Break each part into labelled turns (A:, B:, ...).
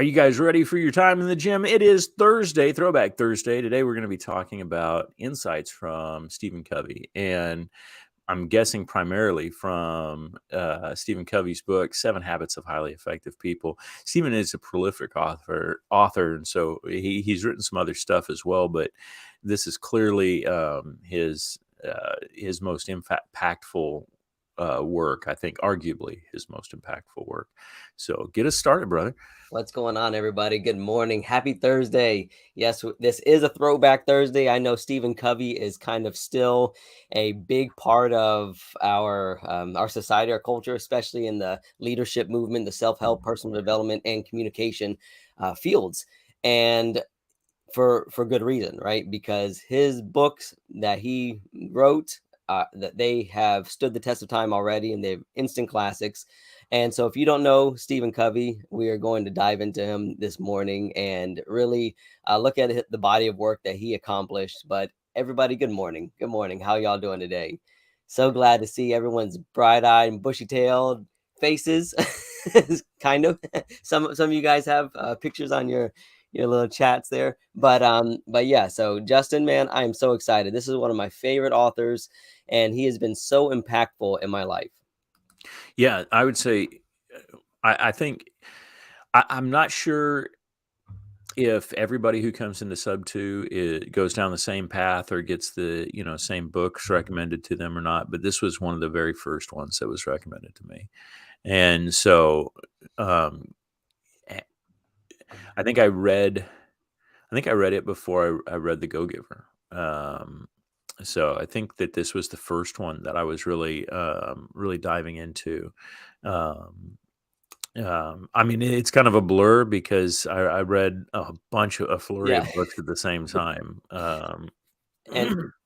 A: Are you guys ready for your time in the gym? It is Thursday, Throwback Thursday. Today we're going to be talking about insights from Stephen Covey. And I'm guessing primarily from Stephen Covey's book, Seven Habits of Highly Effective People. Stephen is a prolific author, and so he's written some other stuff as well. But this is clearly his most impactful work. I think, arguably, his most impactful work. So get us started, brother.
B: What's going on, everybody? Good morning. Happy Thursday. Yes, this is a throwback Thursday. I know Stephen Covey is kind of still a big part of our society, our culture, especially in the leadership movement, the self-help, personal development, and communication fields. And for good reason, right? Because his books that he wrote, that they have stood the test of time already, and they're instant classics. And so, if you don't know Stephen Covey, we are going to dive into him this morning and really look at the body of work that he accomplished. But everybody, good morning. Good morning. How y'all doing today? So glad to see everyone's bright-eyed and bushy-tailed faces. Kind of. Some of you guys have pictures on your little chats there. But yeah, so Justin, man, I am so excited. This is one of my favorite authors, and he has been so impactful in my life.
A: Yeah, I would say, I think, I'm not sure if everybody who comes into sub 2 goes down the same path or gets the same books recommended to them or not, but this was one of the very first ones that was recommended to me. And so um I think I read it before I read The Go-Giver. So I think that this was the first one that I was really diving into. Um, I mean, it's kind of a blur because I read a flurry
B: Yeah.
A: of books at the same time.
B: And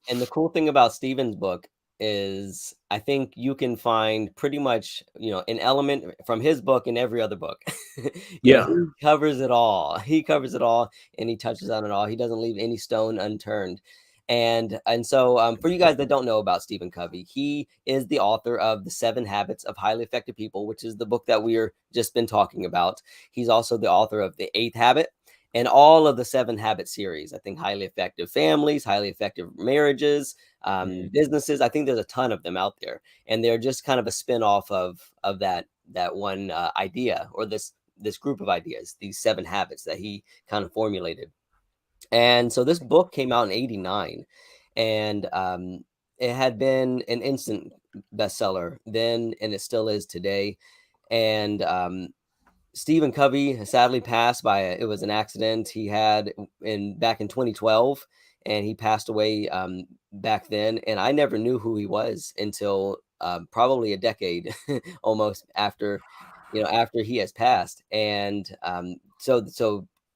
B: and the cool thing about Steven's book is I think you can find pretty much, an element from his book in every other book.
A: Yeah.
B: He covers it all. He covers it all, and he touches on it all. He doesn't leave any stone unturned. And so for you guys that don't know about Stephen Covey, he is the author of The 7 Habits of Highly Effective People, which is the book that we're just been talking about. He's also the author of The 8th Habit and all of the 7 Habit series. I think highly effective families, highly effective marriages, businesses. I think there's a ton of them out there, and they're just kind of a spin-off of that one idea, or this group of ideas, these 7 habits that he kind of formulated. And so this book came out in '89, and it had been an instant bestseller then, and it still is today. And Stephen Covey sadly passed by it was an accident he had back in 2012, and he passed away back then. And I never knew who he was until probably a decade almost after he has passed. And so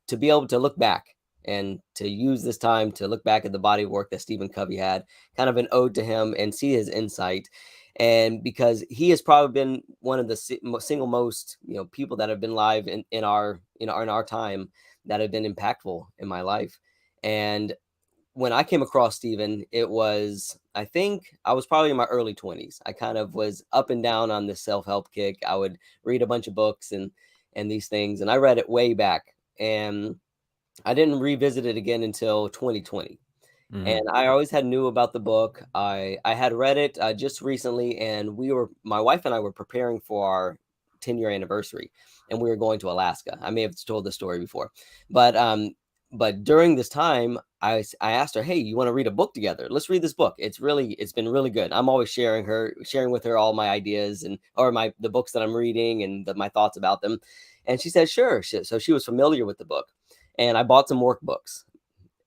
B: to be able to look back and to use this time to look back at the body of work that Stephen Covey had, kind of an ode to him, and see his insight. And because he has probably been one of the single most people that have been live in our time that have been impactful in my life. And when I came across Stephen, I think I was probably in my early 20s. I kind of was up and down on the self-help kick. I would read a bunch of books and these things, and I read it way back, and I didn't revisit it again until 2020. And I always had knew about the book. I had read it just recently, and my wife and I were preparing for our 10-year anniversary, and we were going to Alaska. I may have told this story before, but during this time, I asked her, "Hey, you want to read a book together? Let's read this book. It's been really good." I'm always sharing with her all my ideas or the books that I'm reading and my thoughts about them. And she said, "Sure." So she was familiar with the book, and I bought some workbooks,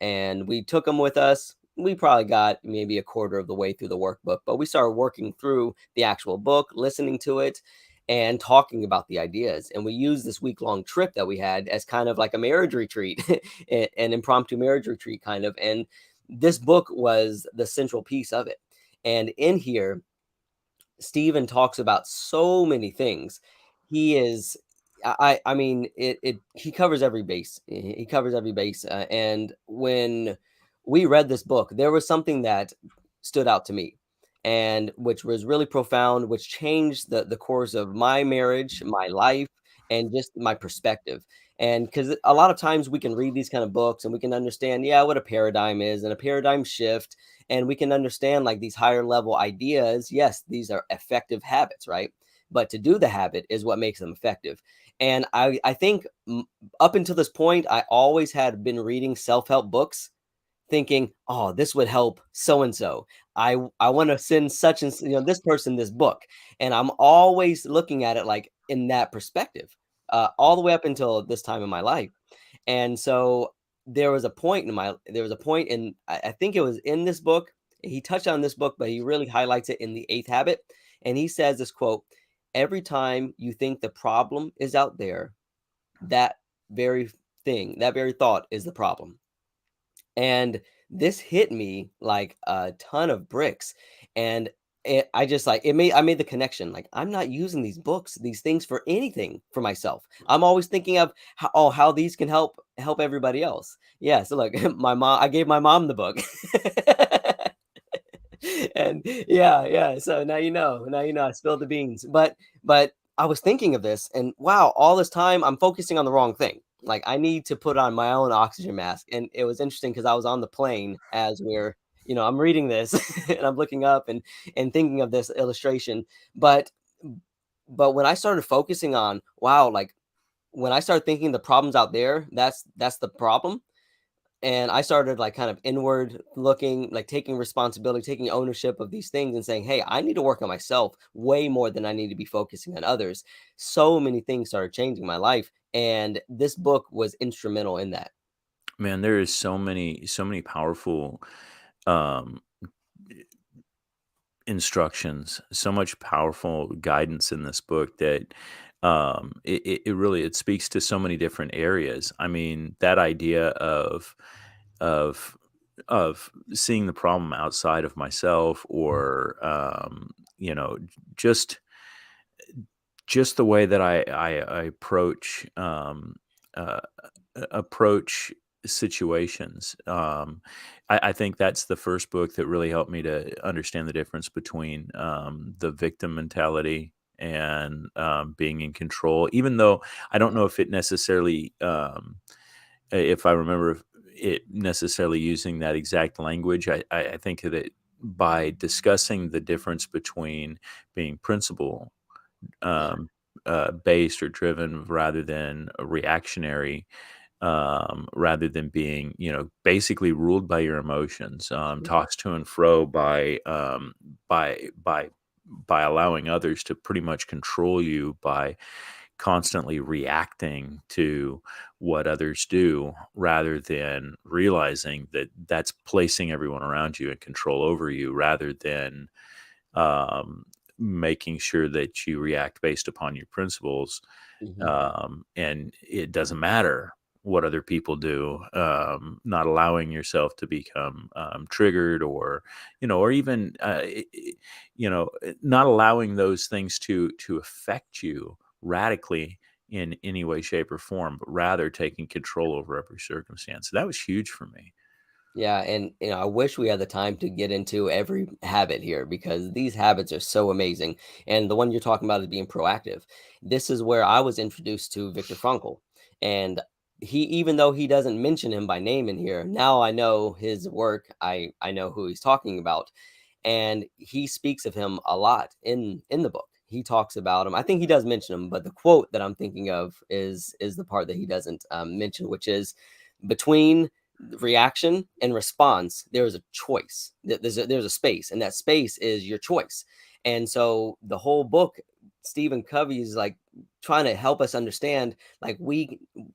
B: and we took them with us. We probably got maybe a quarter of the way through the workbook, but we started working through the actual book, listening to it, and talking about the ideas. And we used this week-long trip that we had as kind of like a marriage retreat, an impromptu marriage retreat kind of. And this book was the central piece of it. And in here, Stephen talks about so many things. He is, I mean, he covers every base. He covers every base. And when we read this book, there was something that stood out to me, and which was really profound, which changed the course of my marriage, my life, and just my perspective. And because a lot of times we can read these kind of books and we can understand, yeah, what a paradigm is and a paradigm shift. And we can understand like these higher level ideas. Yes, these are effective habits, right? But to do the habit is what makes them effective. And I think up until this point, I always had been reading self help books thinking, "Oh, this would help so and so. I want to send such and this person this book." And I'm always looking at it like in that perspective, all the way up until this time in my life. And so there was a point in I think it was in this book. He touched on this book, but he really highlights it in the Eighth Habit. And he says this quote: "Every time you think the problem is out there, that very that very thought is the problem." And this hit me like a ton of bricks. And I just like I made the connection. Like, I'm not using these books, these things for anything for myself. I'm always thinking of how these can help everybody else. Yeah. So like I gave my mom the book. And yeah. So now you know I spilled the beans. But I was thinking of this, and wow, all this time I'm focusing on the wrong thing. Like, I need to put on my own oxygen mask. And it was interesting because I was on the plane as I'm reading this and I'm looking up and thinking of this illustration. But when I started focusing on, wow, like when I started thinking the problems out there, that's the problem. And I started like kind of inward looking, like taking responsibility, taking ownership of these things and saying, hey, I need to work on myself way more than I need to be focusing on others. So many things started changing my life. And this book was instrumental in that.
A: Man, there is so many powerful um instructions, so much powerful guidance in this book that it really it speaks to so many different areas. I mean, that idea of of seeing the problem outside of myself, or just the way that I approach uh, approach situations. I think that's the first book that really helped me to understand the difference between the victim mentality and being in control. Even though I don't know if it necessarily, if I remember it necessarily using that exact language, I think that by discussing the difference between being principle um, based or driven rather than a reactionary, rather than being, basically ruled by your emotions, tossed to and fro by by by allowing others to pretty much control you by constantly reacting to what others do, rather than realizing that that's placing everyone around you in control over you, rather than um, making sure that you react based upon your principles.
B: Mhm.
A: And it doesn't matter what other people do, not allowing yourself to become triggered, or or even not allowing those things to affect you radically in any way, shape, or form, but rather taking control over every circumstance. That was huge for me.
B: Yeah, and I wish we had the time to get into every habit here because these habits are so amazing. And the one you're talking about is being proactive. This is where I was introduced to Viktor Frankl. And even though he doesn't mention him by name in here, now I know his work. I know who he's talking about. And he speaks of him a lot in the book. He talks about him. I think he does mention him, but the quote that I'm thinking of is the part that he doesn't mention, which is between reaction and response, there is a choice. There's a space, and that space is your choice. And so the whole book, Stephen Covey is like trying to help us understand, like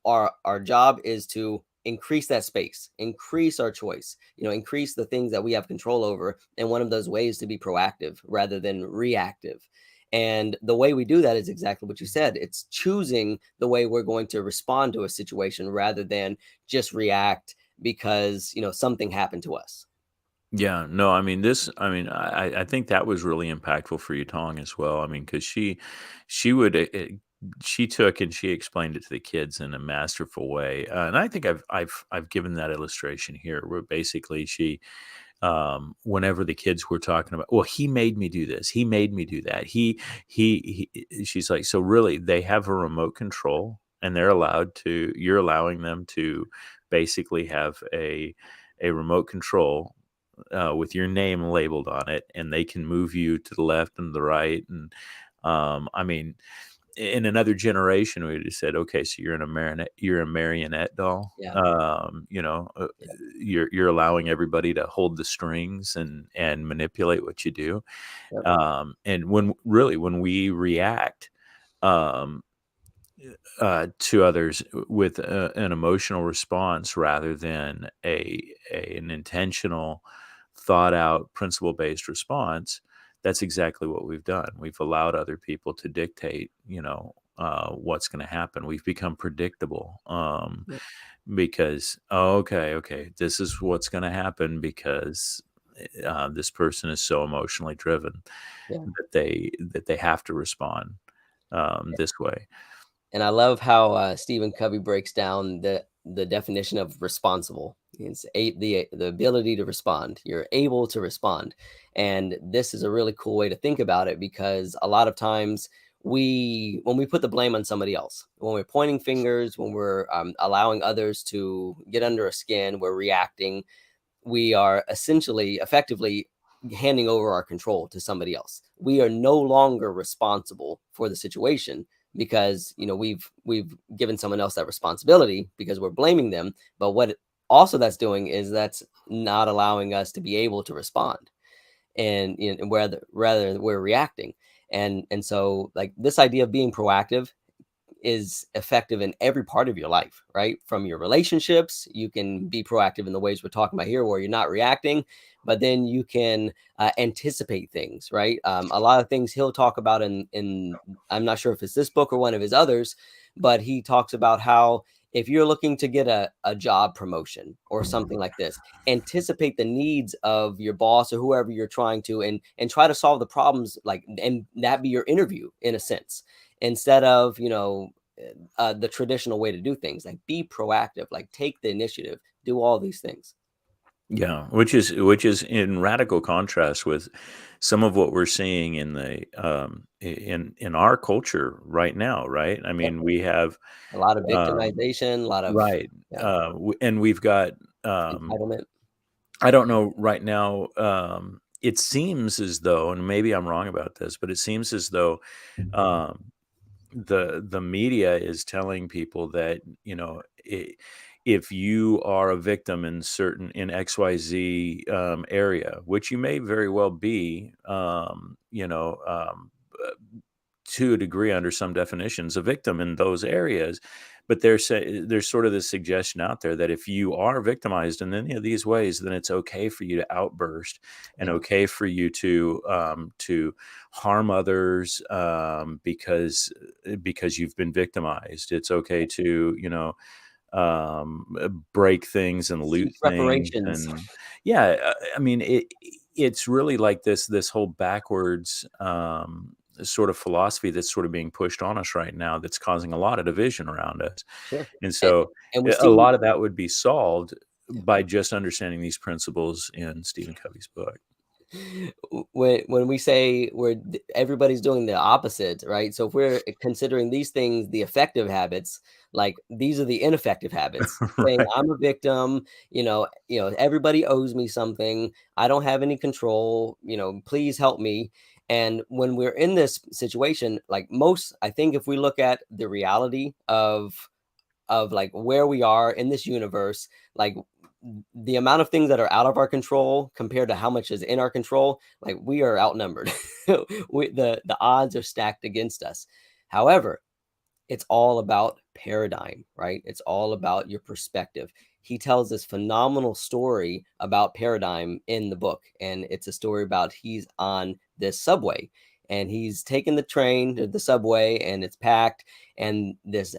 B: our job is to increase that space, increase our choice, increase the things that we have control over. And one of those ways to be proactive rather than reactive. And the way we do that is exactly what you said. It's choosing the way we're going to respond to a situation rather than just react because something happened to us.
A: Yeah, no, I mean I think that was really impactful for Yutong as well. I mean, because she would she took and she explained it to the kids in a masterful way, and I think I've given that illustration here, where basically she, whenever the kids were talking about, well, he made me do this, he made me do that, she's like, so really, they have a remote control. and you're allowing them to basically have a remote control with your name labeled on it, and they can move you to the left and the right. And I mean, in another generation, we just said, okay, so you're a marionette doll.
B: Yeah. Yeah.
A: You're allowing everybody to hold the strings and manipulate what you do.
B: Yep.
A: And when we react, um, to others with an emotional response rather than an intentional, thought out, principle based response, that's exactly what we've done. We've allowed other people to dictate, what's going to happen. We've become predictable,
B: Yep.
A: because, oh, okay, this is what's going to happen because this person is so emotionally driven
B: Yeah.
A: that they have to respond this way.
B: And I love how Stephen Covey breaks down the definition of responsible. It's the ability to respond. You're able to respond, and this is a really cool way to think about it, because a lot of times when we put the blame on somebody else, when we're pointing fingers, when we're allowing others to get under our skin, we're reacting. We are essentially effectively handing over our control to somebody else. We are no longer responsible for the situation, because we've given someone else that responsibility because we're blaming them. But what also that's doing is that's not allowing us to be able to respond, and rather we're reacting. And so, like, this idea of being proactive is effective in every part of your life, right? From your relationships, you can be proactive in the ways we're talking about here, where you're not reacting, but then you can anticipate things, right? A lot of things he'll talk about in I'm not sure if it's this book or one of his others, but he talks about how if you're looking to get a job promotion or something like this, anticipate the needs of your boss or whoever you're trying to, and try to solve the problems, like, and that be your interview in a sense, instead of the traditional way to do things. Like, be proactive, like, take the initiative, do all these things.
A: Yeah, which is in radical contrast with some of what we're seeing in in our culture right now, right? I
B: Yep.
A: mean, we have
B: A lot of
A: um,
B: victimization, a lot of,
A: right,
B: yeah,
A: and we've got
B: entitlement.
A: I don't know right now. It seems as though, and maybe I'm wrong about this, but it seems as though um, the media is telling people that if you are a victim in XYZ area, which you may very well be, to a degree under some definitions, a victim in those areas. But there's sort of this suggestion out there that if you are victimized in any of these ways, then it's okay for you to outburst and
B: Yeah.
A: okay for you to harm others, because you've been victimized. It's okay to break things and loot
B: Seek
A: things.
B: reparations.
A: And yeah, I mean, it's really like this whole backwards sort of philosophy that's sort of being pushed on us right now, that's causing a lot of division around us.
B: Sure.
A: And
B: and,
A: so
B: and we
A: a
B: see.
A: lot of that would be solved by just understanding these principles in Stephen Covey's book.
B: When we say everybody's doing the opposite, right? So if we're considering these things the effective habits, like, these are the ineffective habits. Saying
A: Right.
B: I'm a victim, everybody owes me something. I don't have any control. Please help me. And when we're in this situation, like, I think if we look at the reality of like where we are in this universe, like, the amount of things that are out of our control compared to how much is in our control, like, we are outnumbered. The odds are stacked against us. However, it's all about paradigm, right? It's all about your perspective. He tells this phenomenal story about paradigm in the book, and it's a story about he's on this subway, and he's taking the train to the subway, and it's packed, and this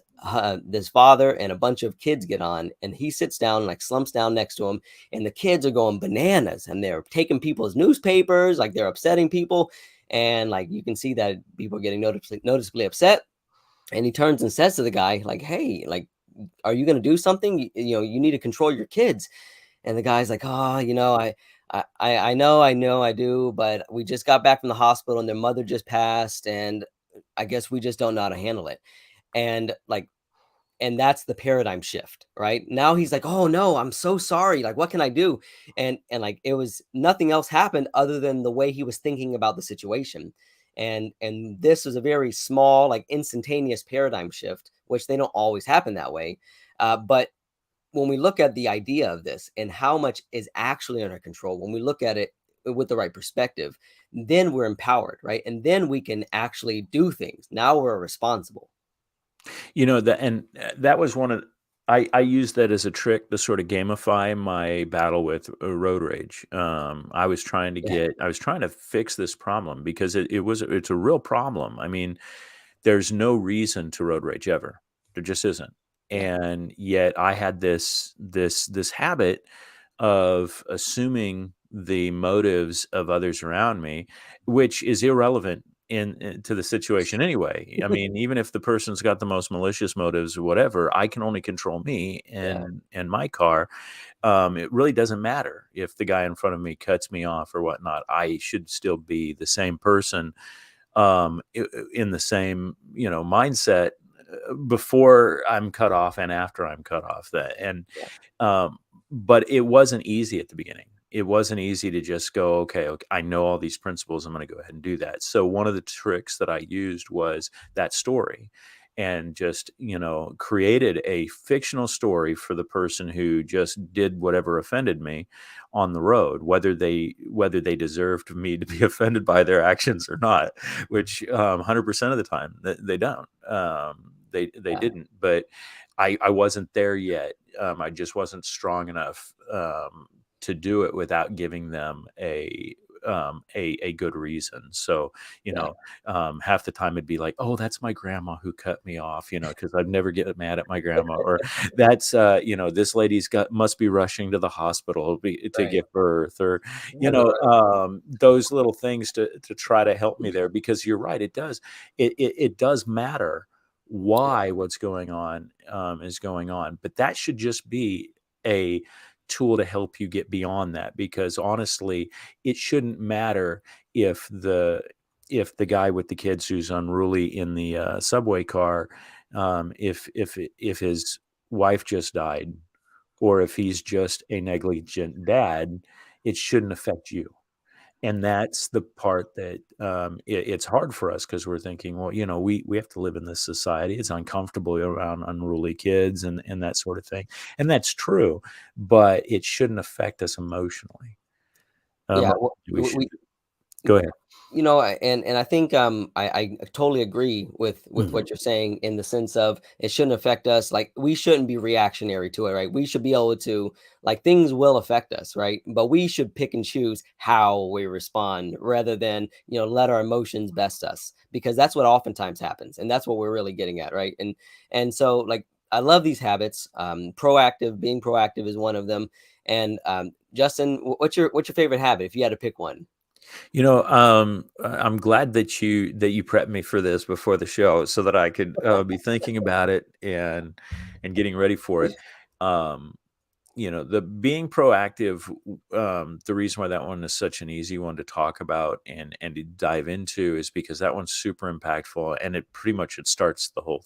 B: father and a bunch of kids get on, and he sits down, like, slumps down next to him, and the kids are going bananas, and they're taking people's newspapers, like, they're upsetting people, and, like, you can see that people are getting noticeably upset. And he turns and says to the guy, like, "Hey, like, are you gonna do something? You need to control your kids." And the guy's like, "Oh, I know I do, but we just got back from the hospital and their mother just passed, and I guess we just don't know how to handle it." And, like, and that's the paradigm shift, right? Now he's like, oh no, I'm so sorry, like what can I do? And like it was nothing else happened other than the way he was thinking about the situation. And this was a very small, like instantaneous paradigm shift, which they don't always happen that way. But when we look at the idea of this and how much is actually under control, when we look at it with the right perspective, then we're empowered, right? And then we can actually do things. Now we're responsible.
A: That was one of I used that as a trick to sort of gamify my battle with road rage. I was trying to
B: Yeah,
A: fix this problem because it's a real problem. I mean, there's no reason to road rage ever. There just isn't.
B: yeah,
A: And yet I had this habit of assuming the motives of others around me, which is irrelevant to the situation anyway. I mean, even if the person's got the most malicious motives or whatever, I can only control me
B: yeah,
A: and my car. It really doesn't matter if the guy in front of me cuts me off or whatnot. I should still be the same person, in the same mindset, before I'm cut off and after I'm cut off.
B: yeah,
A: Um, but it wasn't easy at the beginning. It wasn't easy to just go, okay, okay, I know all these principles. I'm going to go ahead and do that. So one of the tricks that I used was that story, and just created a fictional story for the person who just did whatever offended me on the road, whether they deserved me to be offended by their actions or not, which 100% of the time they don't. They
B: yeah,
A: didn't, but I wasn't there yet. I just wasn't strong enough to do it without giving them a good reason. So, you
B: yeah,
A: know, half the time it'd be like, "Oh, that's my grandma who cut me off," because I'd never get mad at my grandma, or that's this lady's got must be rushing to the hospital to
B: right.
A: give birth, or
B: Yeah, the road.
A: those little things to try to help me there, because you're right, it does matter
B: Yeah,
A: why what's going on is going on, but that should just be a tool to help you get beyond that, because honestly, it shouldn't matter if the guy with the kids who's unruly in the subway car, if his wife just died, or if he's just a negligent dad. It shouldn't affect you. And that's the part that, it's hard for us, because we're thinking, well, we have to live in this society. It's uncomfortable around unruly kids and that sort of thing. And that's true, but it shouldn't affect us emotionally.
B: yeah.
A: Um,
B: Well,
A: we should
B: we
A: go ahead.
B: and I think I totally agree with
A: Mhm.
B: what you're saying, in the sense of it shouldn't affect us. Like we shouldn't be reactionary to it, right? We should be able to, like, things will affect us, right? But we should pick and choose how we respond, rather than let our emotions best us, because that's what oftentimes happens, and that's what we're really getting at, right? And so, like, I love these habits. Being proactive is one of them. And Justin, what's your favorite habit if you had to pick one?
A: I'm glad that you prepped me for this before the show, so that I could be thinking about it and getting ready for it. Um, the being proactive, the reason why that one is such an easy one to talk about and to dive into is because that one's super impactful, and it starts the whole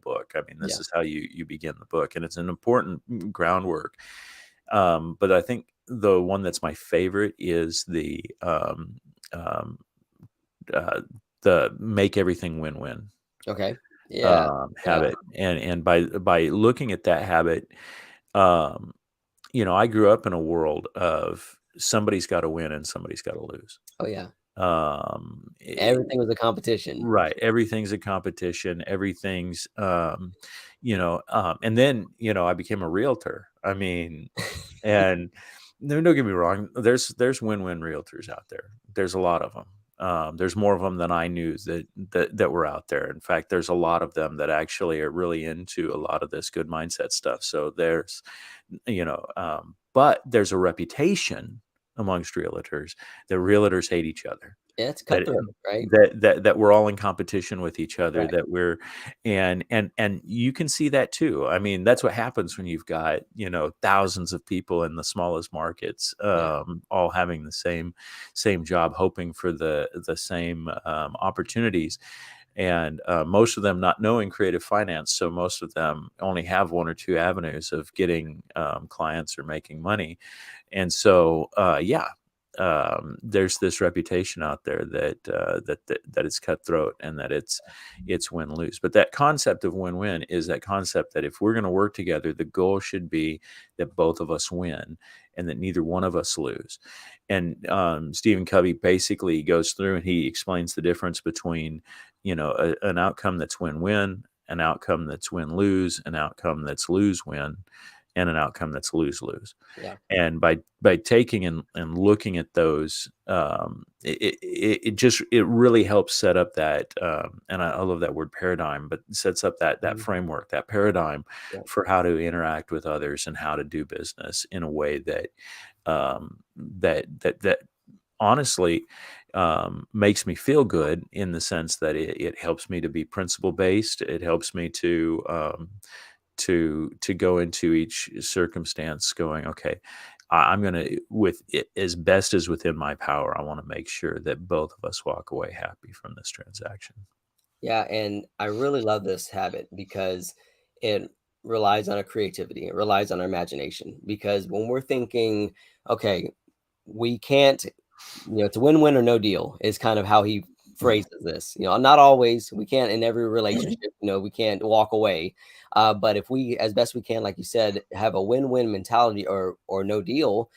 A: book. I mean, this
B: Yeah.
A: is how you begin the book, and it's an important groundwork. But I think the one that's my favorite is um, uh, the make everything win-win
B: Okay. Yeah. Yeah.
A: habit. And by looking at that habit, um, I grew up in a world of somebody's got to win and somebody's got to lose.
B: Oh, yeah.
A: Um,
B: Everything was a competition.
A: Right. Everything's a competition. And then, I became a realtor. I mean, and no, don't get me wrong. There's win-win realtors out there. There's a lot of them. There's more of them than I knew that were out there. In fact, there's a lot of them that actually are really into a lot of this good mindset stuff. So but there's a reputation amongst realtors that realtors hate each other,
B: Yeah, it's
A: that
B: cutthroat, right?
A: that we're all in competition with each other,
B: Right.
A: that we're and you can see that too. I mean, that's what happens when you've got thousands of people in the smallest markets,
B: Yeah.
A: all having the same job, hoping for the same opportunities. and most of them not knowing creative finance, so most of them only have one or two avenues of getting clients or making money. And so there's this reputation out there that it's cutthroat and that it's win lose. But that concept of win win is that concept that if we're going to work together, the goal should be that both of us win and that neither one of us lose. And Stephen Covey basically goes through and he explains the difference between an outcome that's win win, an outcome that's win lose, an outcome that's lose win, and an outcome that's lose lose.
B: Yeah.
A: And by taking and looking at those, it really helps set up that, and I love that word paradigm, but sets up that framework, that paradigm for how to interact with others and how to do business in a way that that honestly makes me feel good, in the sense that it helps me to be principle based. It helps me to go into each circumstance going, okay, I'm going to, with it as best as within my power, I want to make sure that both of us walk away happy from this transaction.
B: Yeah, and I really love this habit because it relies on our creativity. It relies on our imagination. Because when we're thinking, okay, we can't, it's a win-win or no deal is kind of how he phrases this. Not always. We can't in every relationship. We can't walk away. But if we, as best we can, like you said, have a win-win mentality or no deal,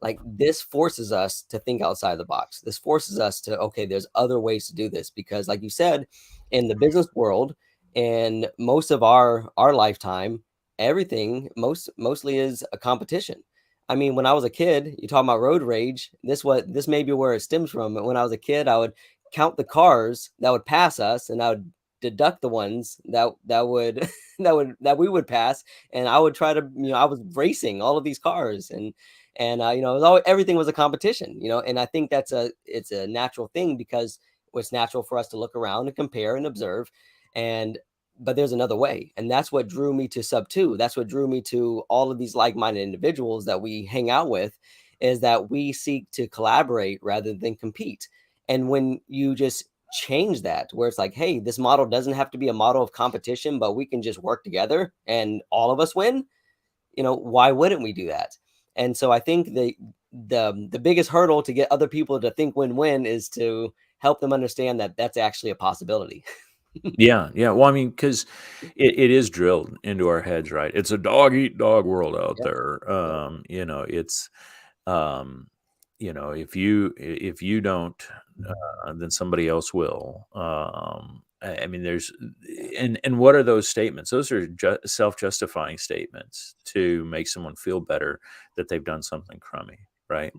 B: like this forces us to think outside the box. This forces us to, okay, there's other ways to do this, because like you said, in the business world and most of our lifetime, everything mostly is a competition. I mean, when I was a kid, you talk about road rage, this may be where it stems from. But when I was a kid, I would count the cars that would pass us, and I would deduct the ones that would that we would pass, and I would try to, I was racing all of these cars, and it was always, everything was a competition, and I think it's a natural thing, because it's natural for us to look around and compare and observe, and but there's another way, and that's what drew me to Sub 2. That's what drew me to all of these like-minded individuals that we hang out with, is that we seek to collaborate rather than compete. And when you just change that, where it's like, hey, this model doesn't have to be a model of competition, but we can just work together and all of us win, why wouldn't we do that? And so I think the biggest hurdle to get other people to think win-win is to help them understand that that's actually a possibility.
A: Yeah. Well, I mean, because it is drilled into our heads, right? It's a dog eat dog world out
B: Yep.
A: there. It's if you don't, then somebody else will. I mean, there's and what are those statements? Those are self-justifying statements to make someone feel better that they've done something crummy, right?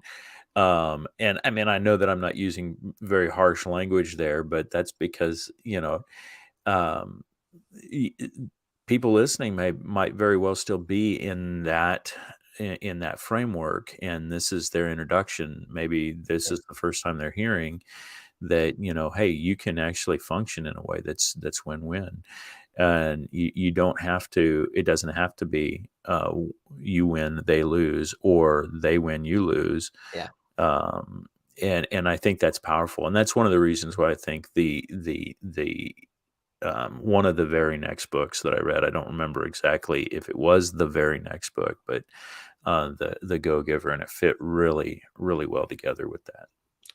A: And I mean, I know that I'm not using very harsh language there, but that's because um, y- people listening might very well still be in that framework, and this is their introduction. Maybe this is the first time they're hearing that, hey, you can actually function in a way that's win-win, and you don't have to. It doesn't have to be you win, they lose, or they win, you lose.
B: Yeah.
A: And I think that's powerful, and that's one of the reasons why I think the one of the very next books that I read, I don't remember exactly if it was the very next book, but the Go Giver, and it fit really, really well together with that.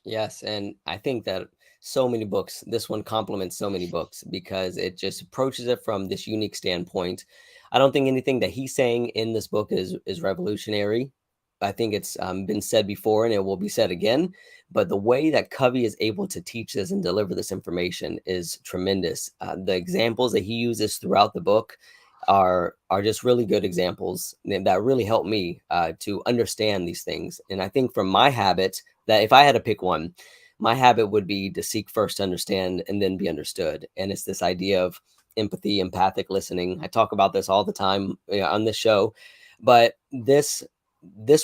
B: Yes, and I think that so many books, this one complements so many books because it just approaches it from this unique standpoint. I don't think anything that he's saying in this book is revolutionary. I think it's been said before and it will be said again. But the way that Covey is able to teach this and deliver this information is tremendous. The examples that he uses throughout the book are just really good examples that really help me to understand these things. And I think from my habit, that if I had to pick one, my habit would be to seek first to understand and then be understood. And it's this idea of empathy, empathic listening. I talk about this all the time on this show, but this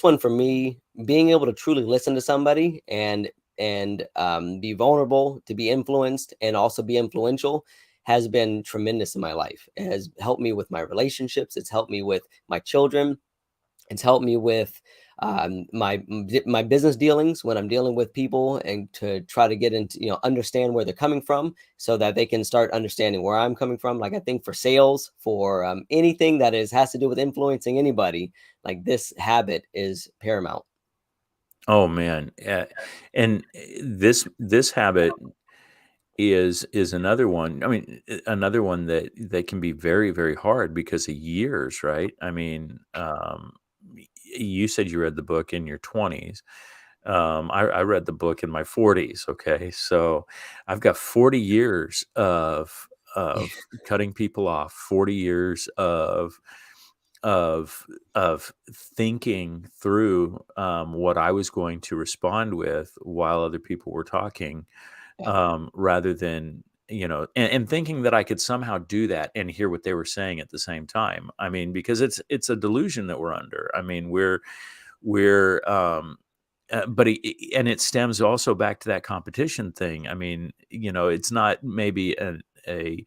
B: one for me, being able to truly listen to somebody and be vulnerable, to be influenced, and also be influential, has been tremendous in my life. It has helped me with my relationships. It's helped me with my children. It's helped me with my business dealings when I'm dealing with people, and to try to get into, understand where they're coming from, so that they can start understanding where I'm coming from. Like, I think for sales, for anything that has to do with influencing anybody, like, this habit is paramount.
A: Oh man, and this habit is another one. I mean, another one that can be very, very hard because of years, right? I mean, you said you read the book in your 20s. I read the book in my 40s. Okay, so I've got 40 years of cutting people off, 40 years of thinking through what I was going to respond with while other people were talking,
B: Yeah,
A: rather than, and thinking that I could somehow do that and hear what they were saying at the same time. I mean, because it's a delusion that we're under. I mean, we're but and it stems also back to that competition thing. I mean, it's not maybe a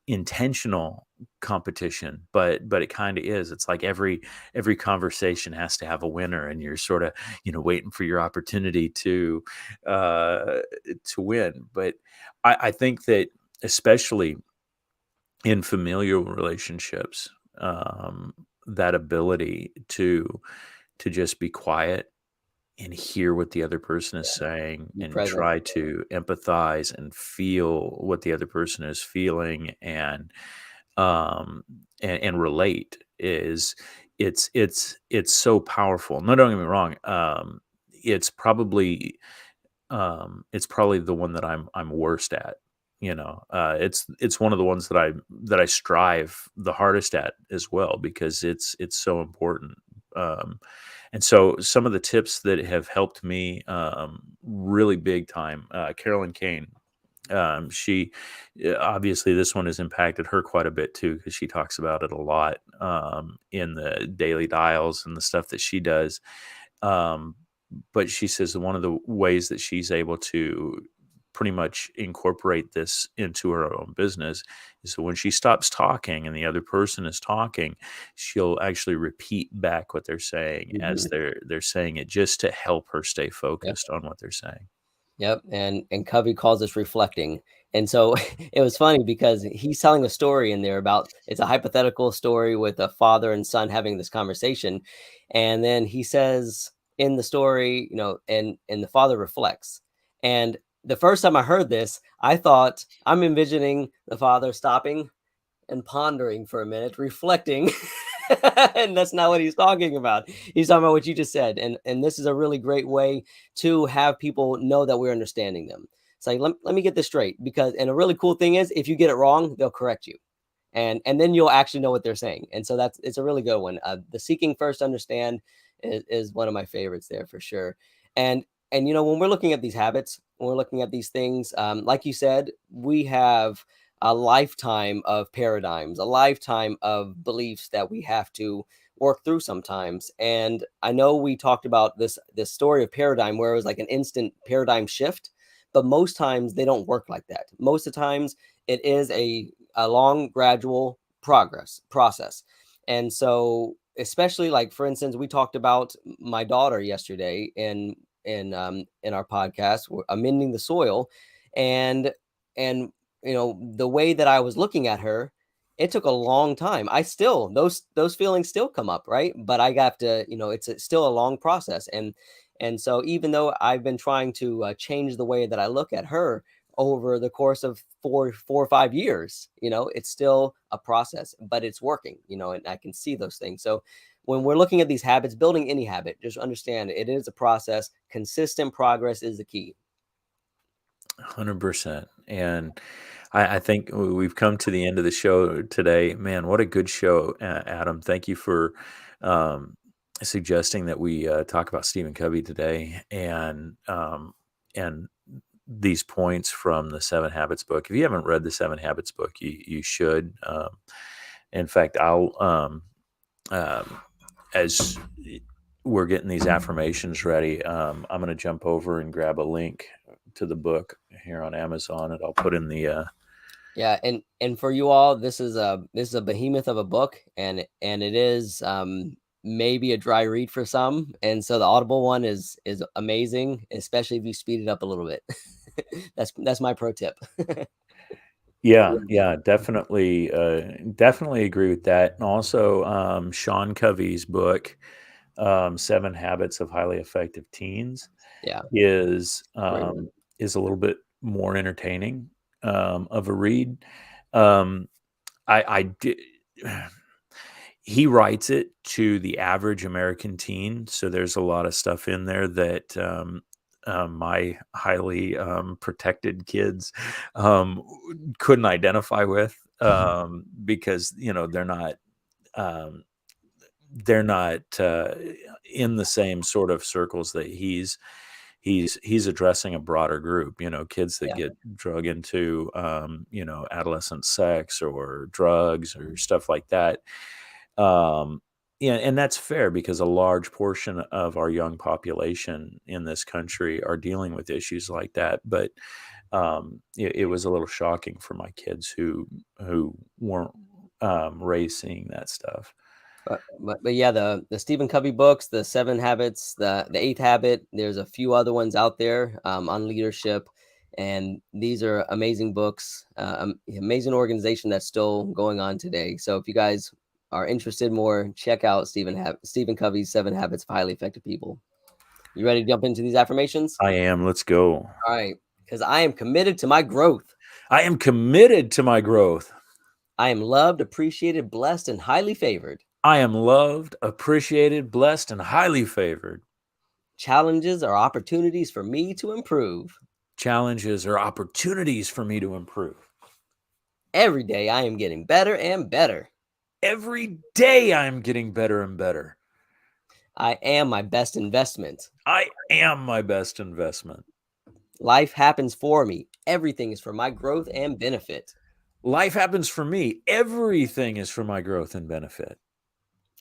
A: intentional competition, but it kind of is. It's like every conversation has to have a winner, and you're sort of, waiting for your opportunity uh to win. But I think that, especially in familial relationships, that ability to just be quiet and hear what the other person is
B: yeah,
A: saying,
B: be
A: and
B: present.
A: try to empathize and feel what the other person is feeling, um and relate, is it's so powerful. No, don't get me wrong. It's probably it's probably the one that I'm worst at. It's one of the ones that I strive the hardest at as well, because it's so important. Um, and so some of the tips that have helped me, really big time, Carolyn Kane. She Obviously, this one has impacted her quite a bit too, because she talks about it a lot, in the daily dials and the stuff that she does. Um, but she says that one of the ways that she's able to pretty much incorporate this into her own business is that when she stops talking and the other person is talking, she'll actually repeat back what they're saying as
B: Hmm.
A: they're saying it, just to help her stay
B: Yep.
A: focused on what they're saying.
B: Yep, and Covey calls this reflecting. And so it was funny because he's telling a story in there about, it's a hypothetical story with a father and son having this conversation. And then he says in the story, and the father reflects. And the first time I heard this, I thought, I'm envisioning the father stopping and pondering for a minute, reflecting. And that's not what he's talking about. He's talking about what you just said. And this is a really great way to have people know that we're understanding them. It's like, let me get this straight. Because, and a really cool thing is, if you get it wrong, they'll correct you. And then you'll actually know what they're saying. And so it's a really good one. The seeking first understand is one of my favorites there for sure. And when we're looking at these habits, when we're looking at these things, like you said, we have a lifetime of paradigms, a lifetime of beliefs that we have to work through sometimes. And I know we talked about this story of paradigm where it was like an instant paradigm shift, but most times they don't work like that. Most of the times it is a long gradual progress process. And so, especially, like, for instance, we talked about my daughter yesterday in our podcast, amending the soil. And the way that I was looking at her, it took a long time. I still, those feelings still come up, right? But I got to, still a long process. And so, even though I've been trying to change the way that I look at her over the course of 4 or 5 years, it's still a process, but it's working, and I can see those things. So when we're looking at these habits, building any habit, just understand it is a process. Consistent progress is the key.
A: 100%. And I think we've come to the end of the show today. Man, what a good show, Adam. Thank you for, um, suggesting that we talk about Stephen Covey today, and these points from the Seven Habits book. If you haven't read the Seven Habits book, you should. In fact, I'll as we're getting these affirmations ready, I'm going to jump over and grab a link to the book here on Amazon, and I'll put in the.
B: Yeah, and for you all, this is a behemoth of a book, and it is maybe a dry read for some, and so the Audible one is amazing, especially if you speed it up a little bit. That's my pro tip.
A: Yeah, yeah, definitely, definitely agree with that. And also, Sean Covey's book, Seven Habits of Highly Effective Teens,
B: Yeah,
A: is
B: great one.
A: is a little bit more entertaining of a read. Um, I did. He writes it to the average American teen, so there's a lot of stuff in there that my highly protected kids um, couldn't identify with because um, they're not in the same sort of circles that he's addressing a broader group, kids that
B: Yeah,
A: get drug into adolescent sex or drugs or stuff like that. Yeah, and that's fair because a large portion of our young population in this country are dealing with issues like that. But it was a little shocking for my kids who weren't raised seeing that stuff.
B: but yeah, the Stephen Covey books, the Seven Habits, the Eighth Habit. There's a few other ones out there on leadership, and these are amazing books. Amazing organization that's still going on today. So if you guys are interested more, check out Stephen Covey's Seven Habits of Highly Effective People. You ready to jump into these affirmations?
A: I am. Let's go.
B: All right, because I am committed to my growth.
A: I am committed to my growth.
B: I am loved, appreciated, blessed, and highly favored.
A: I am loved, appreciated, blessed, and highly favored.
B: Challenges are opportunities for me to improve.
A: Challenges are opportunities for me to improve.
B: Every day I am getting better and better.
A: Every day I'm getting better and better.
B: I am my best investment.
A: I am my best investment.
B: Life happens for me. Everything is for my growth and benefit.
A: Life happens for me. Everything is for my growth and benefit.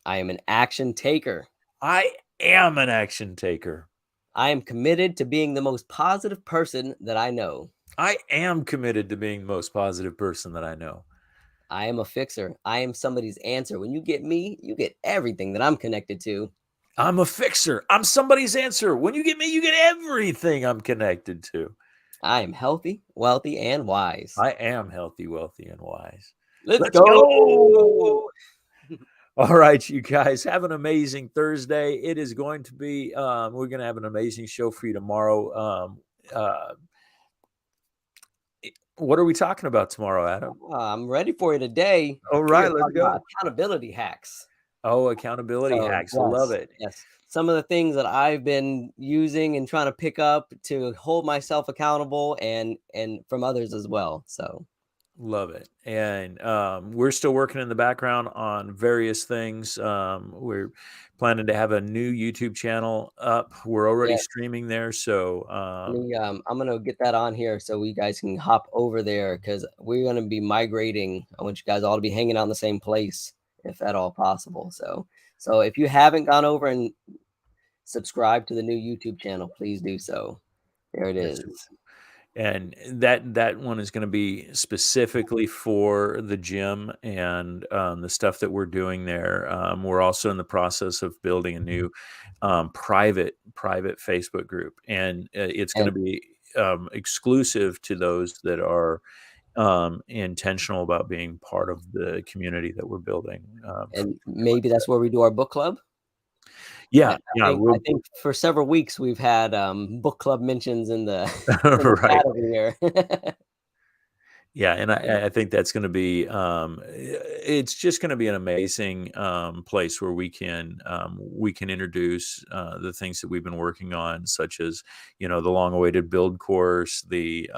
B: I am an action taker.
A: I am an action taker.
B: I am committed to being the most positive person that I know.
A: I am committed to being the most positive person that I know.
B: I am a fixer. I am somebody's answer. When you get me, you get everything that I'm connected to.
A: I'm a fixer. I'm somebody's answer. When you get me, you get everything I'm connected to.
B: I am healthy, wealthy, and wise.
A: I am healthy, wealthy, and wise.
B: Let's
A: Let's
B: go.
A: go. All right, you guys, have an amazing Thursday. It is going to be, we're going to have an amazing show for you tomorrow. What are we talking about tomorrow, Adam?
B: I'm ready for you today.
A: All
B: We're
A: right,
B: going to
A: let's
B: talk about
A: go.
B: accountability hacks.
A: Oh, accountability
B: So,
A: hacks. I love it.
B: yes. Some of the things that I've been using and trying to pick up to hold myself accountable and from others as well. So,
A: Love it. And we're still working in the background on various things. We're planning to have a new YouTube channel up. We're already
B: yeah,
A: streaming there. So,
B: I'm gonna get that on here so you guys can hop over there because we're gonna be migrating. I want you guys all to be hanging out in the same place if at all possible. So if you haven't gone over and subscribed to the new YouTube channel, please do so. There it
A: yes.
B: is.
A: And that one is going to be specifically for the gym and the stuff that we're doing there. We're also in the process of building a new private Facebook group, and it's going to
B: And
A: be exclusive to those that are intentional about being part of the community that we're building.
B: and maybe that's where we do our book club. I,
A: Yeah,
B: I
A: yeah,
B: think I think for several weeks we've had book club mentions in the in the
A: right.
B: chat over here.
A: Yeah, and I think that's going to be it's just going to be an amazing place where we can introduce the things that we've been working on, such as the long-awaited build course, the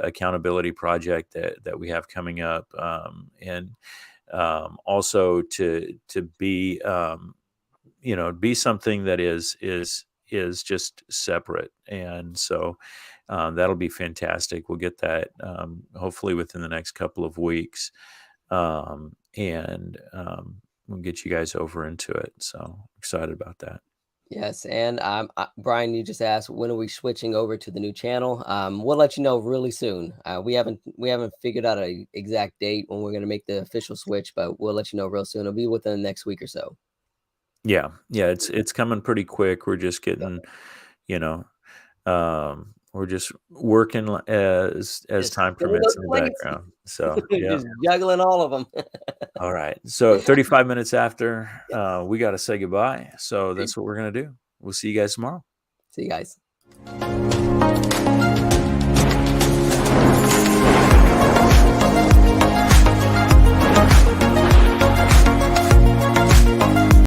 A: accountability project that we have coming up, and also to be be something that is just separate. And so that'll be fantastic. We'll get that hopefully within the next couple of weeks, and we'll get you guys over into it. So excited about that.
B: Yes, and Brian, you just asked when are we switching over to the new channel? We'll let you know really soon. We haven't figured out a exact date when we're going to make the official switch, but we'll let you know real soon. It'll be within the next week or so.
A: Yeah, it's coming pretty quick. We're just getting, you know, we're just working as
B: Just
A: time
B: spinning
A: permits
B: those
A: in the
B: plates,
A: background. So yeah.
B: just juggling all of them.
A: All right. So 35 minutes after, we got to say goodbye. So that's what we're gonna do. We'll see you guys tomorrow.
B: See you guys.